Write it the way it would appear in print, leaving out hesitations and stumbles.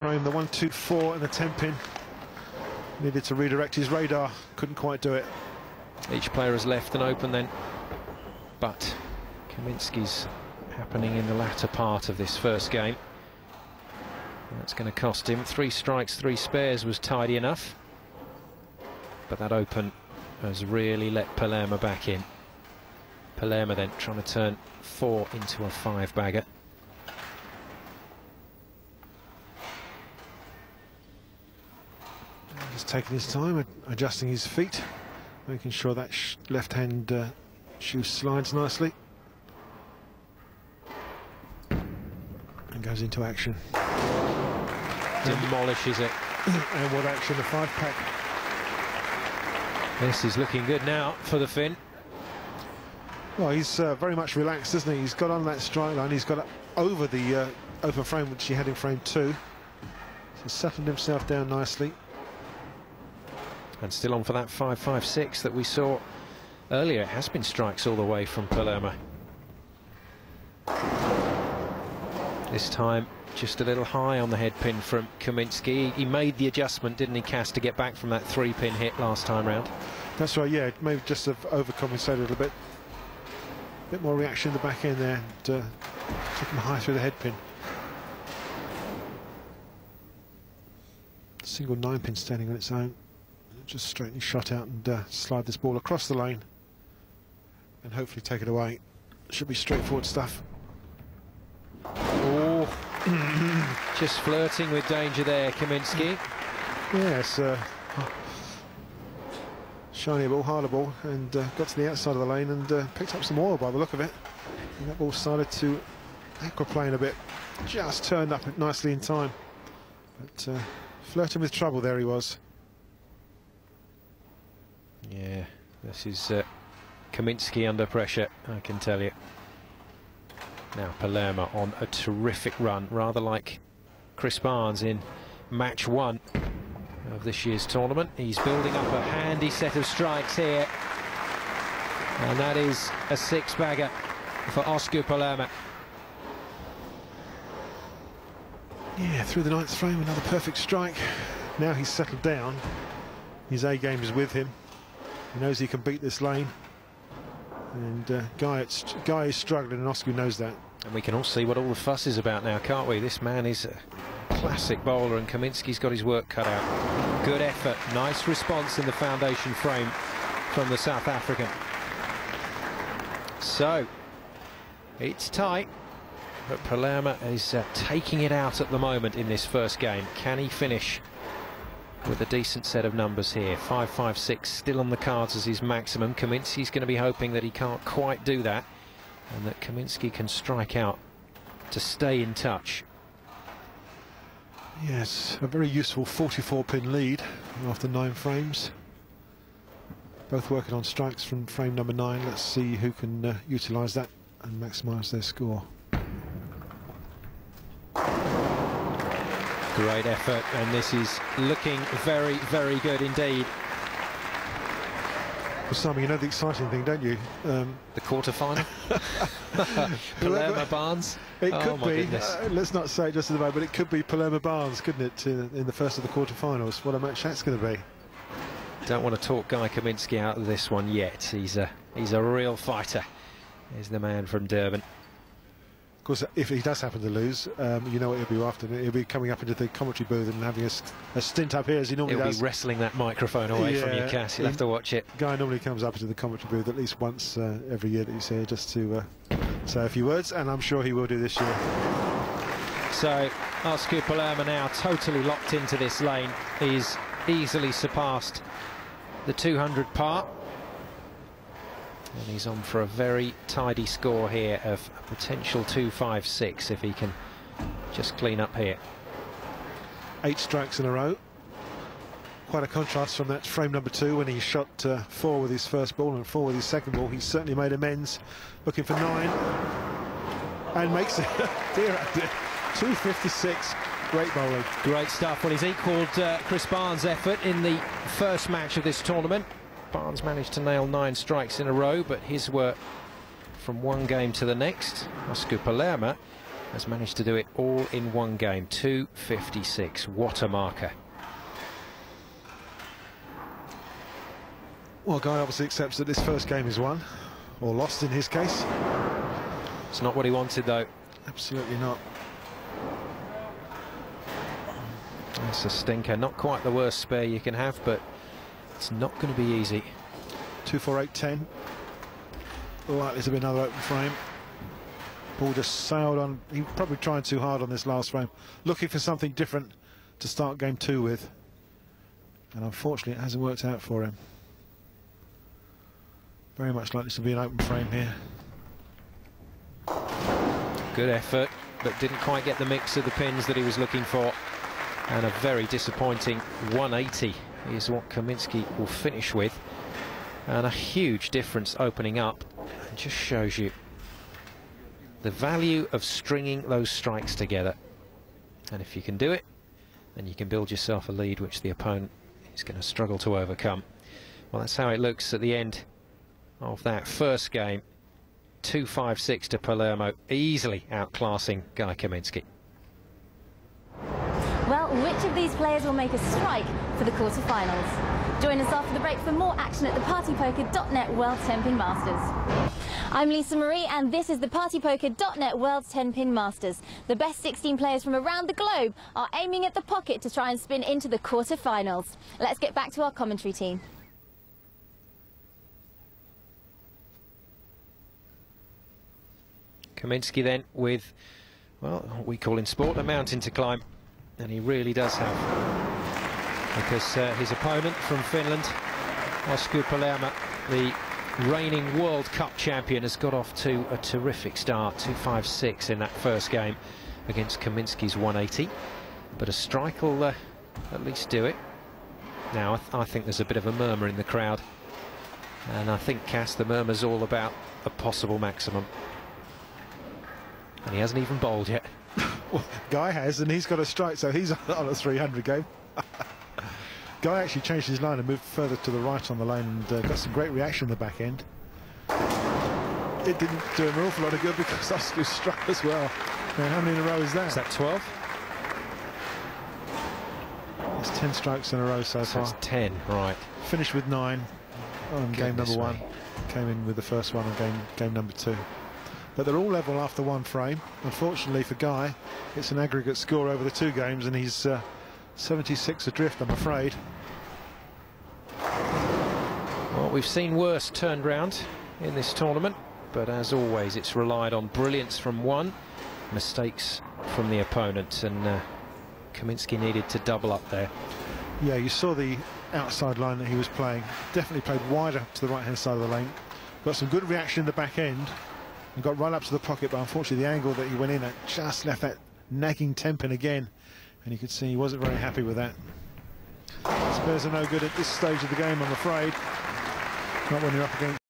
Frame the 1-2-4 and the Tenpin. Needed to redirect his radar, couldn't quite do it. Each player has left and open then, but Caminsky's happening in the latter part of this first game. That's going to cost him. 3 strikes, 3 spares was tidy enough, but that open has really let Palermaa back in. Palermaa then trying to turn 4 into a 5-bagger. He's taking his time, adjusting his feet, making sure that left-hand shoe slides nicely. And goes into action. Demolishes it. And what action, the 5-pack. This is looking good now for the Finn. Well, he's very much relaxed, isn't he? He's got on that strike line, he's got over the open frame which he had in frame 2. So settled himself down nicely. And still on for that 5-5-6 that we saw earlier. It has been strikes all the way from Palermaa. This time just a little high on the head pin from Caminsky. He made the adjustment, didn't he, Cass, to get back from that 3-pin hit last time round? That's right, yeah, maybe just have overcompensated a little bit. Bit more reaction in the back end there, and took him high through the head pin. Single 9-pin standing on its own. Just straighten his shot out and slide this ball across the lane and hopefully take it away. Should be straightforward stuff. Oh, just flirting with danger there, Caminsky. Yes, shiny ball, harder ball, and got to the outside of the lane and picked up some oil by the look of it. And that ball started to aquaplane a bit, just turned up nicely in time. But flirting with trouble there he was. Yeah, this is Caminsky under pressure, I can tell you. Now Palermaa on a terrific run, rather like Chris Barnes in match 1 of this year's tournament. He's building up a handy set of strikes here, and that is a 6-bagger for Osku Palermaa. Yeah, through the 9th frame, another perfect strike. Now he's settled down. His A game is with him. He knows he can beat this lane, and Guy is struggling, and Osku knows that. And we can all see what all the fuss is about now, can't we? This man is a classic bowler, and Caminsky's got his work cut out. Good effort, nice response in the foundation frame from the South African. So it's tight, but Palermaa is taking it out at the moment in this first game. Can he finish with a decent set of numbers here? 5-5-6 still on the cards as his maximum. Caminsky's going to be hoping that he can't quite do that, and that Caminsky can strike out to stay in touch. Yes, a very useful 44-pin lead after 9 frames. Both working on strikes from frame number 9. Let's see who can utilise that and maximise their score. Great effort, and this is looking very, very good indeed. Well, Simon, you know the exciting thing, don't you? The quarter-final? Palermaa Barnes? It could be, let's not say it just at the moment, but it could be Palermaa Barnes, couldn't it, in the first of the quarter-finals? What a match that's going to be. Don't want to talk Guy Caminsky out of this one yet. He's a real fighter. He's the man from Durban. Of course, if he does happen to lose, you know what he'll be after. He'll be coming up into the commentary booth and having a stint up here as he normally does. He'll be wrestling that microphone away from you, Cass. You'll have to watch it. Guy normally comes up into the commentary booth at least once every year that he's here, just to say a few words, and I'm sure he will do this year. So, Osku Palermaa now totally locked into this lane. He's easily surpassed the 200 par. And he's on for a very tidy score here of a potential 2-5-6 if he can just clean up here. 8 strikes in a row. Quite a contrast from that frame number 2 when he shot 4 with his first ball and 4 with his second ball. He's certainly made amends, looking for 9 and makes it. Dear, 256. Great bowling. Great stuff. Well, he's equalled Chris Barnes' effort in the first match of this tournament. Barnes managed to nail 9 strikes in a row, but his were from one game to the next. Osku Palermaa has managed to do it all in one game. 256. What a marker. Well, Guy obviously accepts that this first game is won, or lost in his case. It's not what he wanted, though. Absolutely not. That's a stinker. Not quite the worst spare you can have, but it's not going to be easy. 2-4-8-10. Likely to be another open frame. Ball just sailed on. He was probably trying too hard on this last frame, looking for something different to start game 2 with. And unfortunately, it hasn't worked out for him. Very much likely to be an open frame here. Good effort, but didn't quite get the mix of the pins that he was looking for. And a very disappointing 180 is what Caminsky will finish with. And a huge difference opening up. It just shows you the value of stringing those strikes together. And if you can do it, then you can build yourself a lead which the opponent is going to struggle to overcome. Well, that's how it looks at the end of that first game. 2-5-6 to Palermo, easily outclassing Guy Caminsky. Well, which of these players will make a strike for the quarter-finals? Join us after the break for more action at the partypoker.net World Tenpin Masters. I'm Lisa Marie, and this is the partypoker.net World Tenpin Masters. The best 16 players from around the globe are aiming at the pocket to try and spin into the quarter-finals. Let's get back to our commentary team. Caminsky then with, well, what we call in sport a mountain to climb, and he really does have, because his opponent from Finland, Osku Palermaa, the reigning World Cup champion, has got off to a terrific start. 2-5-6 in that first game against Kaminsky's 180, but a strike will at least do it. Now I think there's a bit of a murmur in the crowd, and I think, Cass, the murmur's all about a possible maximum. And he hasn't even bowled yet. Well, Guy has, and he's got a strike, so he's on a 300 game. Guy actually changed his line and moved further to the right on the lane, and got some great reaction in the back end. It didn't do him an awful lot of good because Osku struck as well. Now, how many in a row is that? Is that 12? It's 10 strikes in a row so far. That's 10, right. Finished with 9 on game number 1. Came in with the first one on game number 2. But they're all level after one frame. Unfortunately for Guy, it's an aggregate score over the 2 games, and he's 76 adrift, I'm afraid. Well, we've seen worse turned round in this tournament, but as always, it's relied on brilliance from one, mistakes from the opponent, and Caminsky needed to double up there. Yeah, you saw the outside line that he was playing. Definitely played wider to the right-hand side of the lane. Got some good reaction in the back end, and got right up to the pocket, but unfortunately the angle that he went in at just left that nagging Tenpin again, and you could see he wasn't very happy with that. Spares are no good at this stage of the game, I'm afraid. Not when you're up against